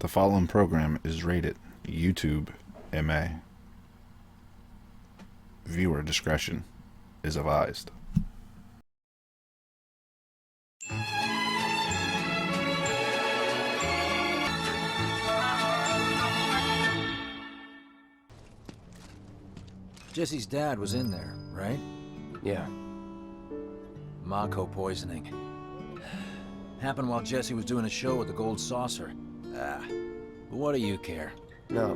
The following program is rated YouTube MA. Viewer discretion is advised. Jessie's dad was in there, right? Yeah. Mako poisoning. Happened while Jessie was doing a show with the Gold Saucer. But what do you care? No.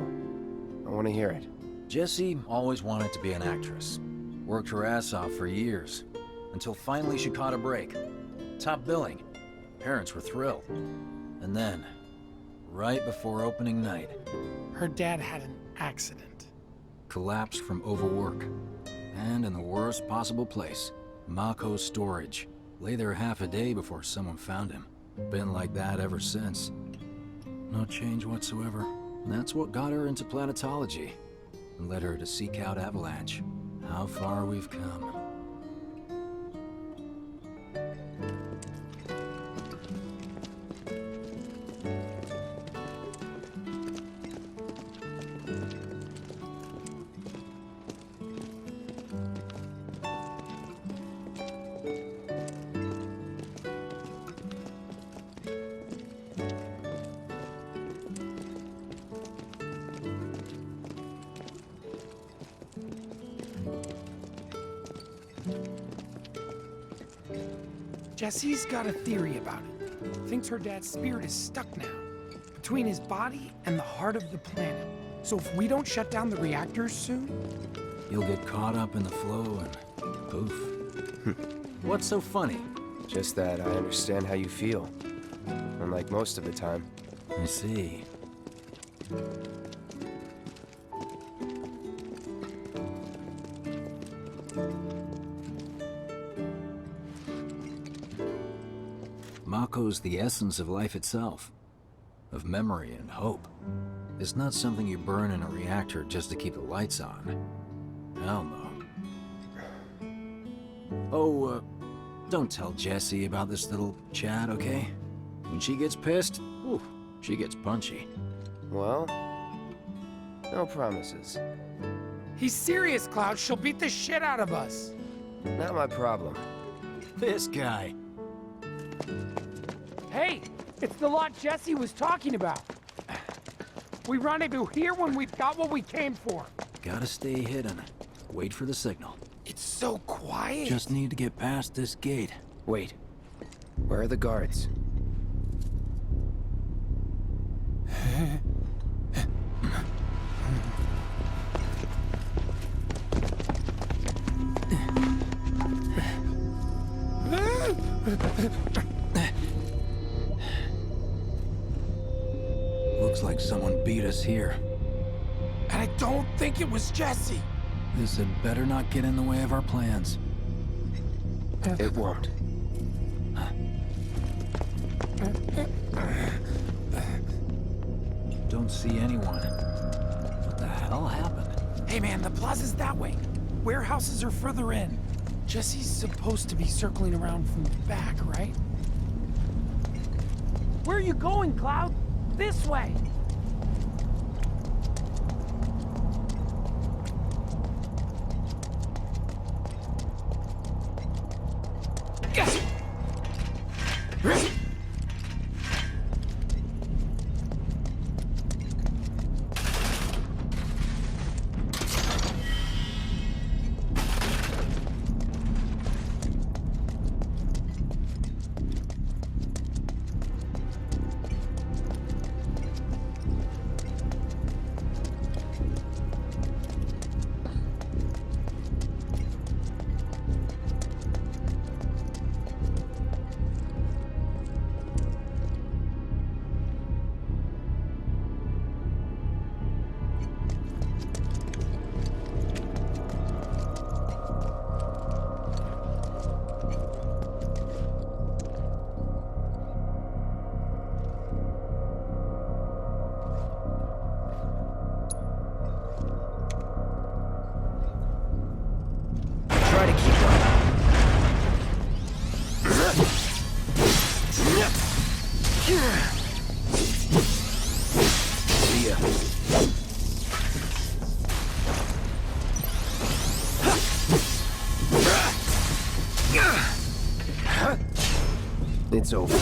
I want to hear it. Jessie always wanted to be an actress. Worked her ass off for years. Until finally she caught a break. Top billing. Parents were thrilled. And then, right before opening night... Her dad had an accident. Collapsed from overwork. And in the worst possible place. Mako's storage. Lay there half a day before someone found him. Been like that ever since. No change whatsoever. And that's what got her into planetology. And led her to seek out Avalanche. How far we've come. Jessie's got a theory about it. Thinks her dad's spirit is stuck now, between his body and the heart of the planet. So if we don't shut down the reactors soon... You'll get caught up in the flow and poof. What's so funny? Just that I understand how you feel. Unlike most of the time. I see. Mako's the essence of life itself. Of memory and hope. It's not something you burn in a reactor just to keep the lights on. Hell no. Oh, don't tell Jessie about this little chat, okay? When she gets pissed, ooh, she gets punchy. Well, no promises. He's serious, Cloud. She'll beat the shit out of us. Not my problem. This guy. Hey, it's the lot Jessie was talking about. We rendezvous here when we've got what we came for. Gotta stay hidden. Wait for the signal. It's so quiet. Just need to get past this gate. Wait. Where are the guards? Looks like someone beat us here. And I don't think it was Jessie. This had better not get in the way of our plans. It won't. Don't see anyone. What the hell happened? Hey man, the plaza's that way. Warehouses are further in. Jessie's supposed to be circling around from the back, right? Where are you going, Cloud? This way! Yes! It's over.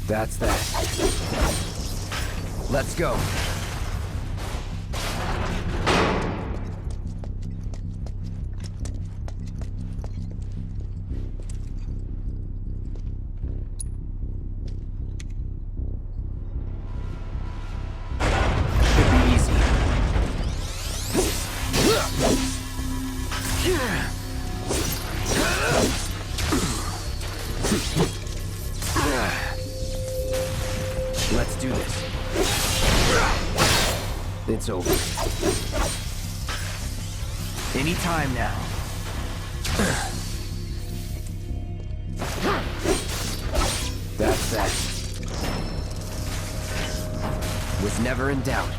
That's that. Let's go. Should be easy. Let's do this. It's over. Any time now. That's that. Was never in doubt.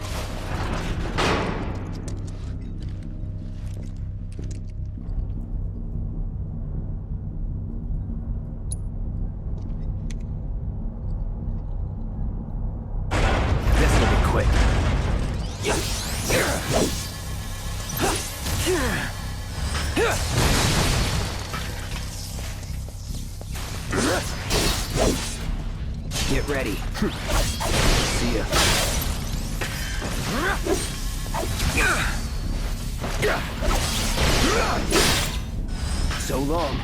This'll be quick. Get ready. See ya. So long.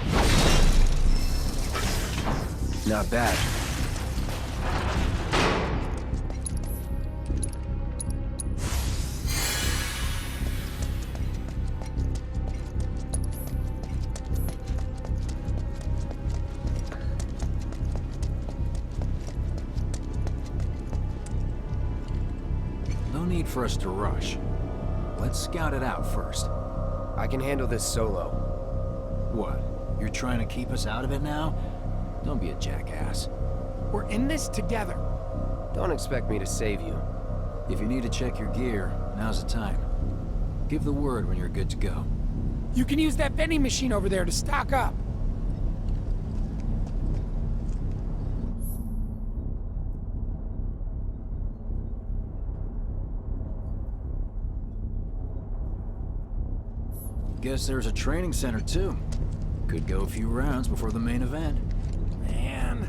Not bad. No need for us to rush. Let's scout it out first. I can handle this solo. What? You're trying to keep us out of it now? Don't be a jackass. We're in this together. Don't expect me to save you. If you need to check your gear, now's the time. Give the word when you're good to go. You can use that vending machine over there to stock up. Guess there's a training center too. Could go a few rounds before the main event. Man,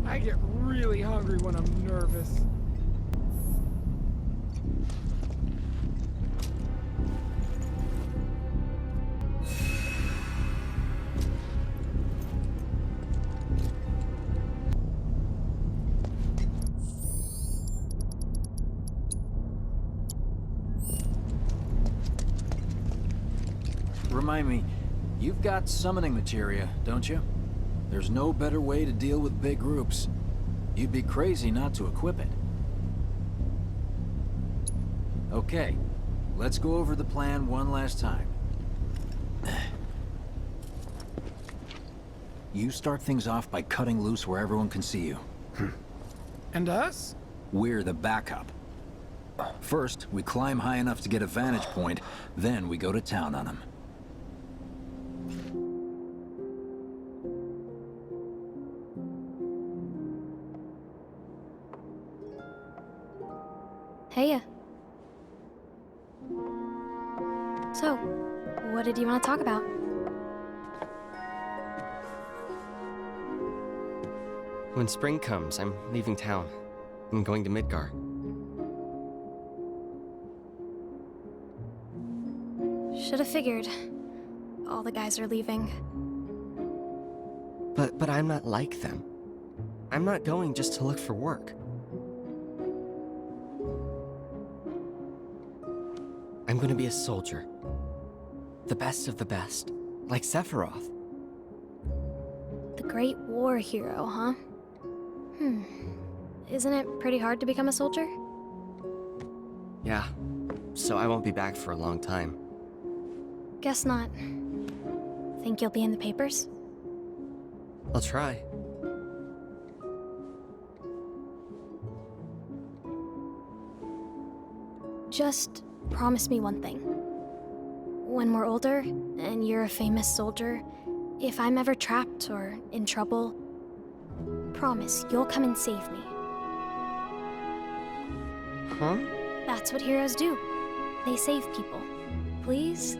I get really hungry when I'm nervous. Remind me, you've got summoning materia, don't you? There's no better way to deal with big groups. You'd be crazy not to equip it. Okay, let's go over the plan one last time. You start things off by cutting loose where everyone can see you. And us? We're the backup. First, we climb high enough to get a vantage point, then we go to town on them. Heya. So, what did you want to talk about? When spring comes, I'm leaving town. I'm going to Midgar. Should have figured. All the guys are leaving. But I'm not like them. I'm not going just to look for work. I'm gonna be a soldier. The best of the best. Like Sephiroth. The Great War hero, huh? Isn't it pretty hard to become a soldier? Yeah. So I won't be back for a long time. Guess not. Think you'll be in the papers? I'll try. Just promise me one thing. When we're older, and you're a famous soldier, If I'm ever trapped or in trouble, promise you'll come and save me. Huh? That's what heroes do. They save people. Please?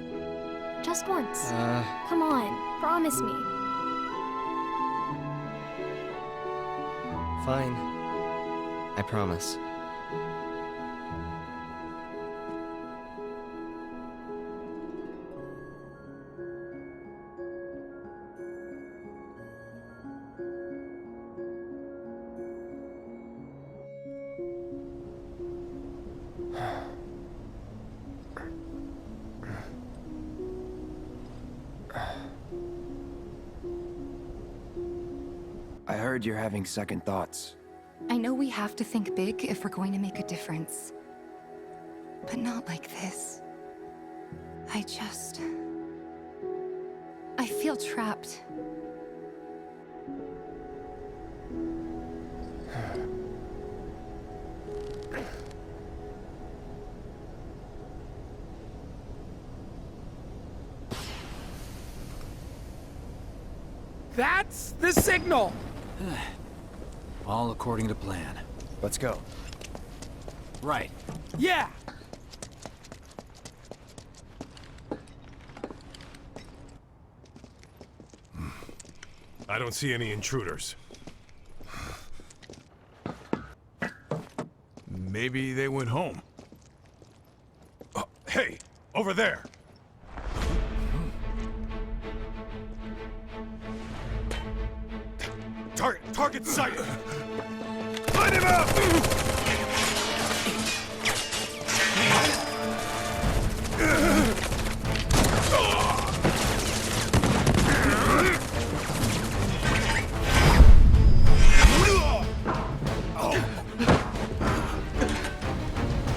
Just once. Come on, promise me. Fine. I promise. I heard you're having second thoughts. I know we have to think big if we're going to make a difference. But not like this. I feel trapped. That's the signal! All according to plan. Let's go. Right. Yeah! I don't see any intruders. Maybe they went home. Oh, hey, over there! Target sighted! Find him out!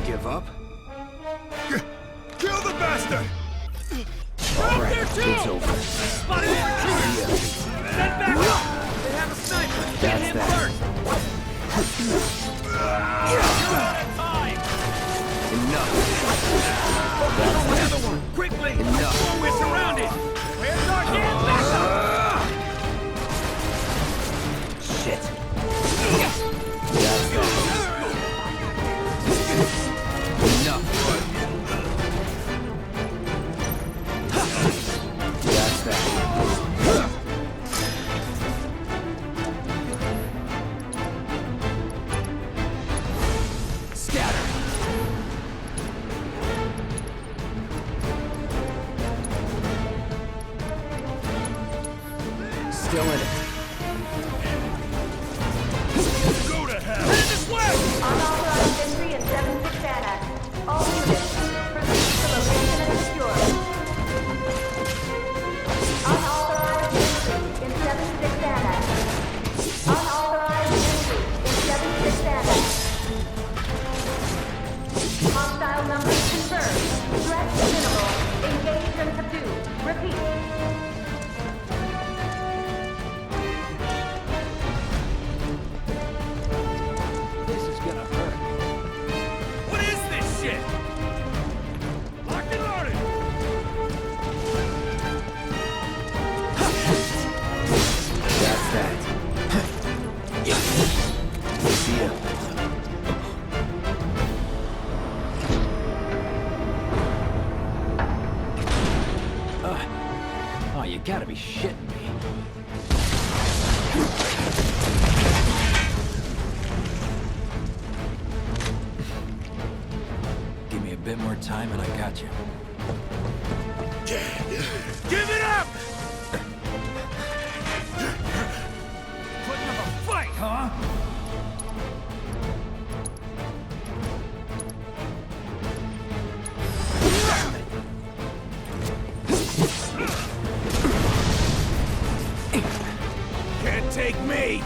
Give up? Kill the bastard! All right, it's over. Spotted intruders! Send back up! They have a sniper! Get him first! Time! Enough. Another one! Quickly! Enough. We're surrounded! Where's our damn backup? Shit. That's it. Enough. That's that. Scatter. Still in it. Go to hell! This way! Unauthorized entry in 76 Annex. All units, proceed to location and secure. Unauthorized entry in 76 Annex. Unauthorized entry in 76 Annex. Hostile numbers confirmed. Threat minimal. Engage and subdue. Repeat. This is gonna hurt. What is this shit? Locked and loaded! That's that. See ya. Oh, you gotta be shitting me. Give me a bit more time and I got you. Give it up! Putting up a fight, huh? Can't take me!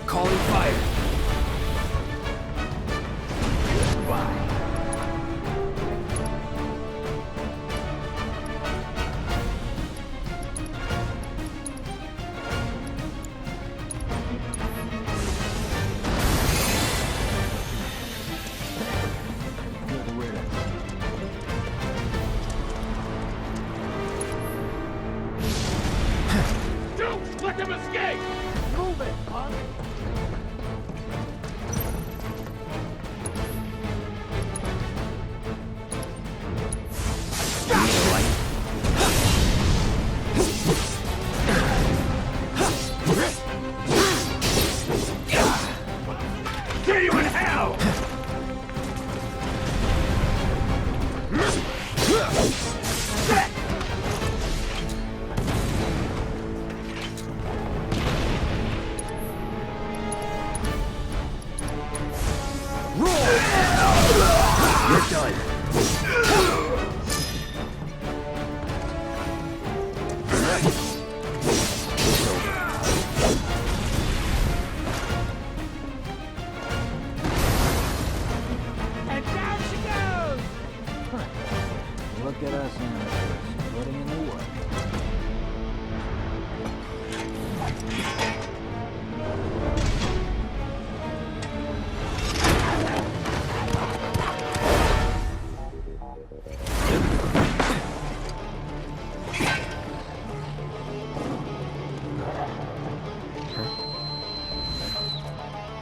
Calling fire. him escape! Move it, punk! See you in hell! You're done. And down she goes! Look at us amateurs, putting in the work.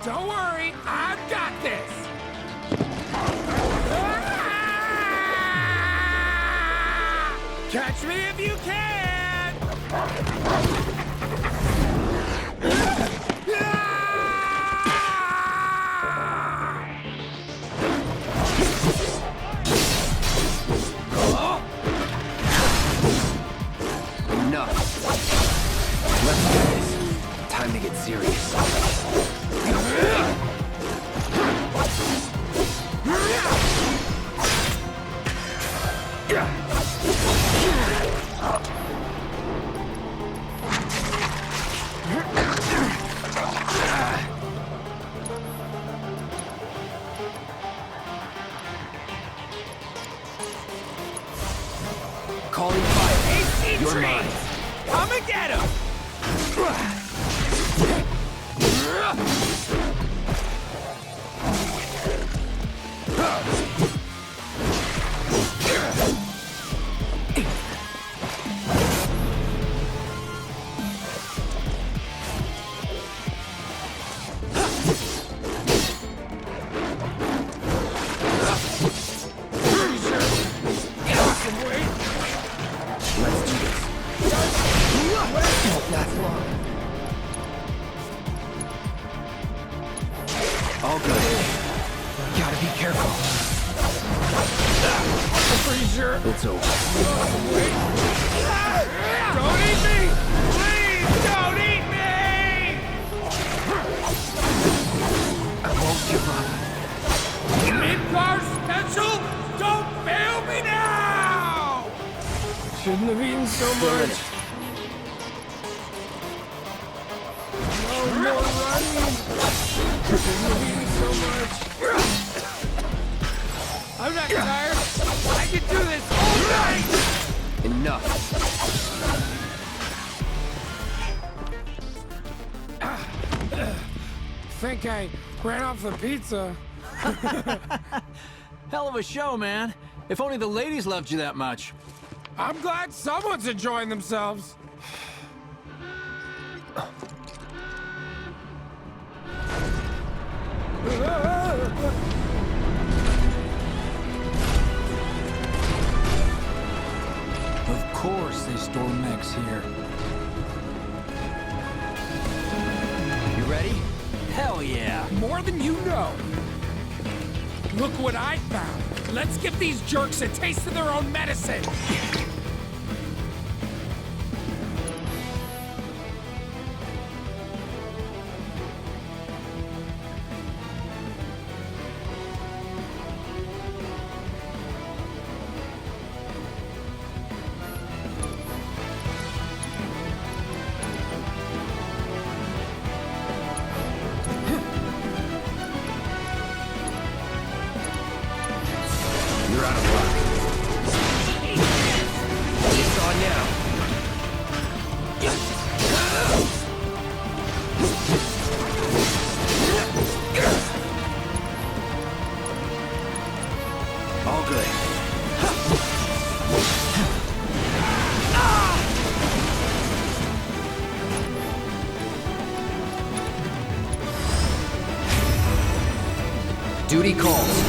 Don't worry, I've got this! Catch me if you can! Enough. Let's do this. Time to get serious. Calling fire. AC You're trains! mine. Come and get him! Let's do this. Don't last long. All good. Gotta be careful. I'm pretty sure. It's over. Don't eat me! Please, don't eat me! I won't give up. Mid-car special? Don't fail me now! Shouldn't have eaten so much. No more running. Shouldn't have eaten so much. I'm not tired. I can do this all night! Enough. Think I ran off the pizza. Hell of a show, man. If only the ladies loved you that much. I'm glad someone's enjoying themselves. Of course they store mechs here. You ready? Hell yeah! More than you know. Look what I found. Let's give these jerks a taste of their own medicine. You're out of luck. It's on now. All good. Duty calls.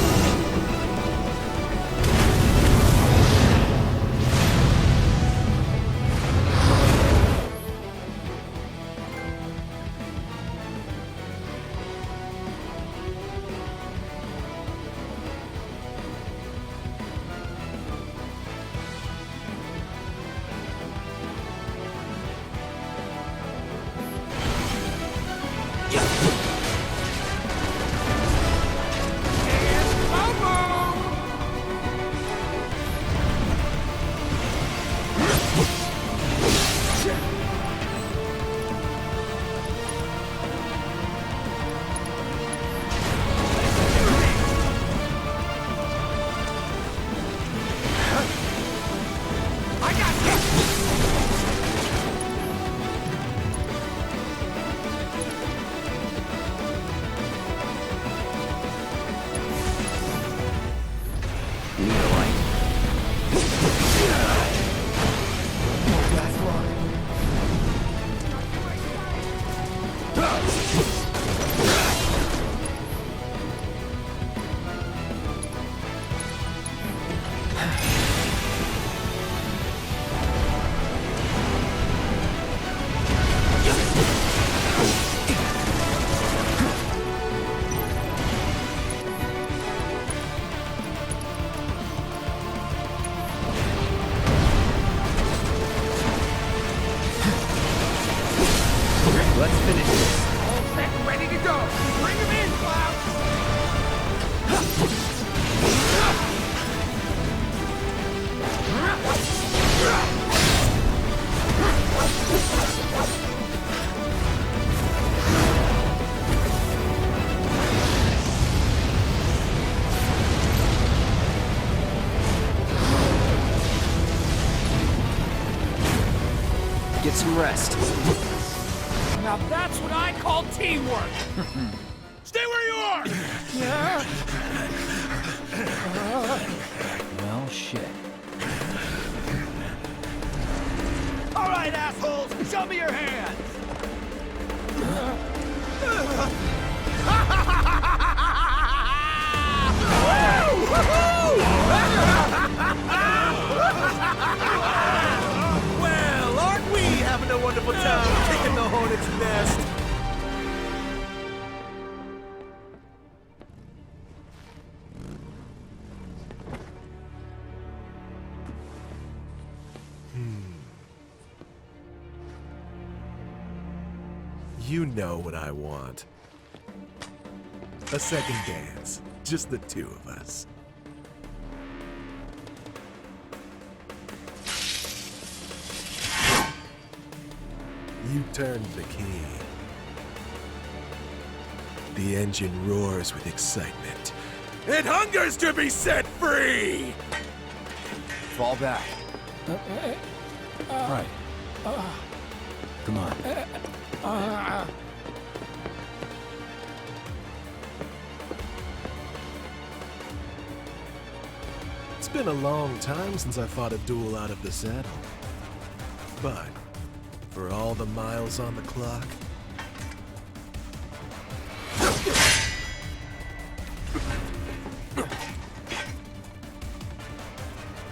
Get some rest. Now that's what I call teamwork! Stay where you are! Yeah. Well, shit. All right, assholes, show me your hands! Well, aren't we having a wonderful time kicking the hornet's nest? You know what I want. A second dance. Just the two of us. You turned the key. The engine roars with excitement. It hungers to be set free! Fall back. Right. Come on. It's been a long time since I fought a duel out of the saddle. But, for all the miles on the clock,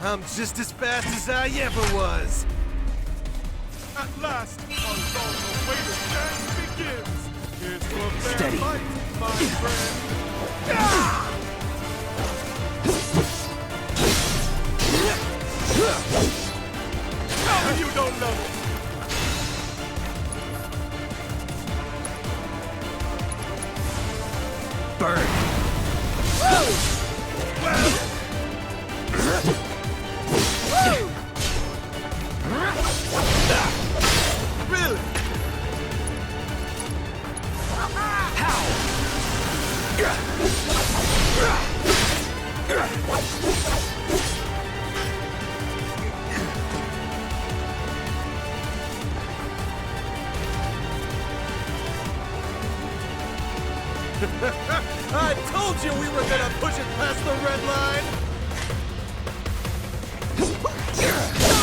I'm just as fast as I ever was! At last, our long-awaited dance begins. Here's to a fair Steady. fight, my friend. Tell me you don't love it. Burn. Really? I told you we were gonna push it past the red line!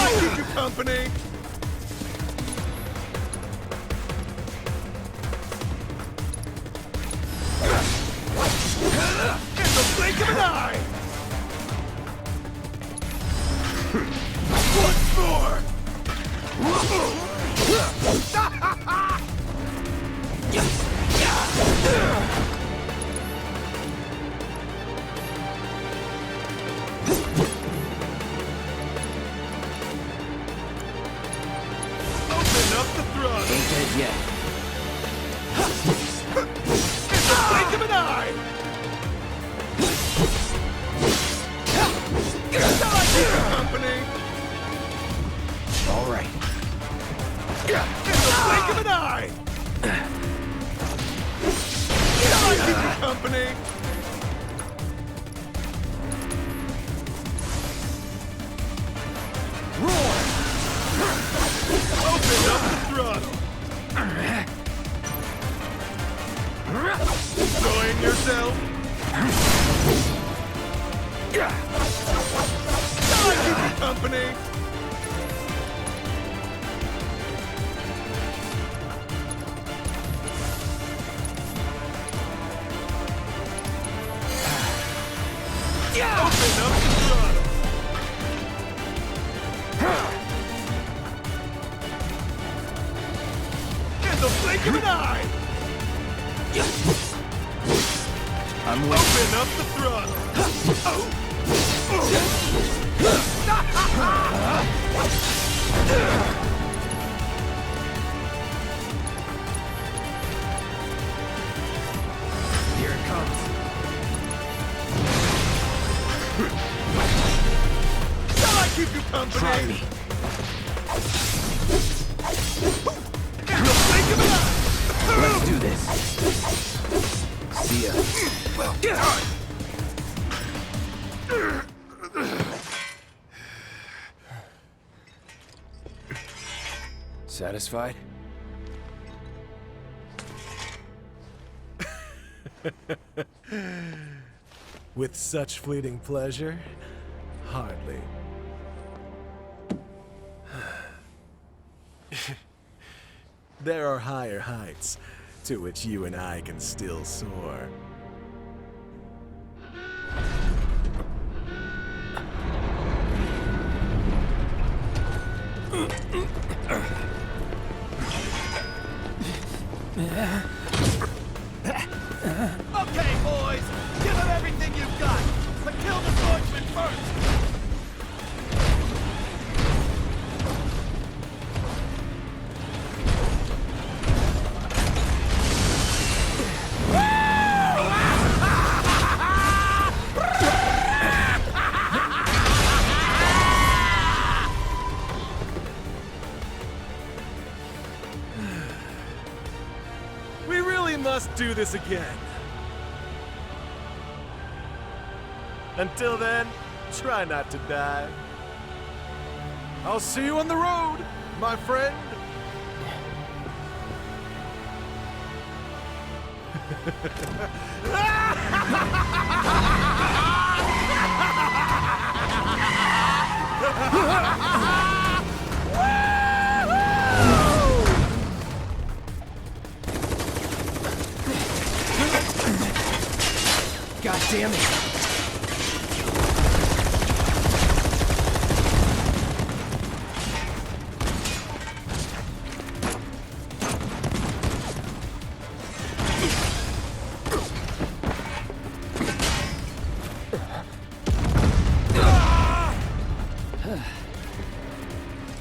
I'll keep you company! Once more! Open up the throttle! Ain't dead yet. In the blink of an eye! Shall I keep you company? All right. In the blink of an eye! Shall I keep you company? Roar! Open up the throttle! Enjoying yourself? Shall I keep you company? Open up the throttle! In the blink of an eye! I'm waiting. Open up the throttle! Here it comes. Shall I keep you company? Try me. In the blink of an eye! Let's do this. See ya. Satisfied? With such fleeting pleasure? Hardly. There are higher heights to which you and I can still soar. Okay, boys! Give them everything you've got! But kill the swordsman first! We really must do this again. Until then, try not to die. I'll see you on the road, my friend. God damn it.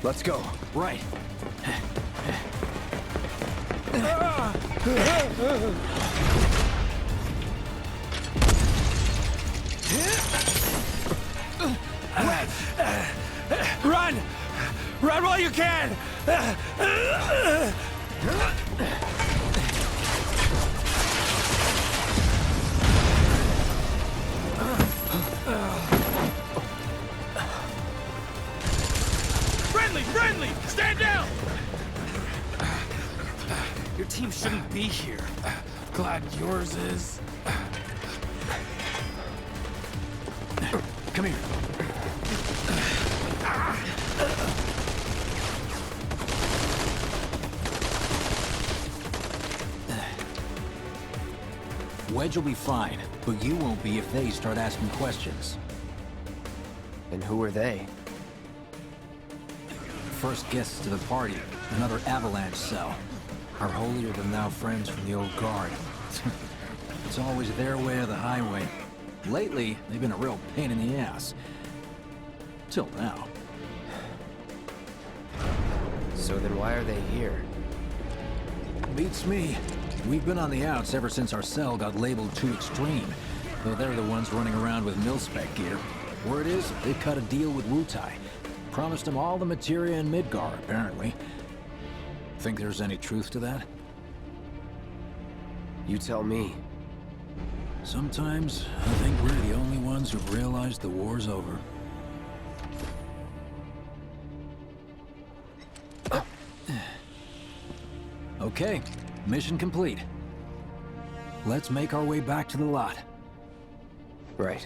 Let's go. Right. Run! Run while you can! Friendly! Stand down! Your team shouldn't be here. Glad yours is. Come here. Wedge will be fine, but you won't be if they start asking questions. And who are they? first guests to the party, another avalanche cell. Our holier-than-thou friends from the old guard. It's always their way or the highway. Lately, they've been a real pain in the ass. Till now. So then why are they here? Beats me. We've been on the outs ever since our cell got labeled too extreme. Though they're the ones running around with mil-spec gear. Word is, they cut a deal with Wutai. Promised them all the materia in Midgar, apparently. Think there's any truth to that? You tell me. Sometimes, I think we're the only ones who've realized the war's over. Okay, mission complete. Let's make our way back to the lot. Right.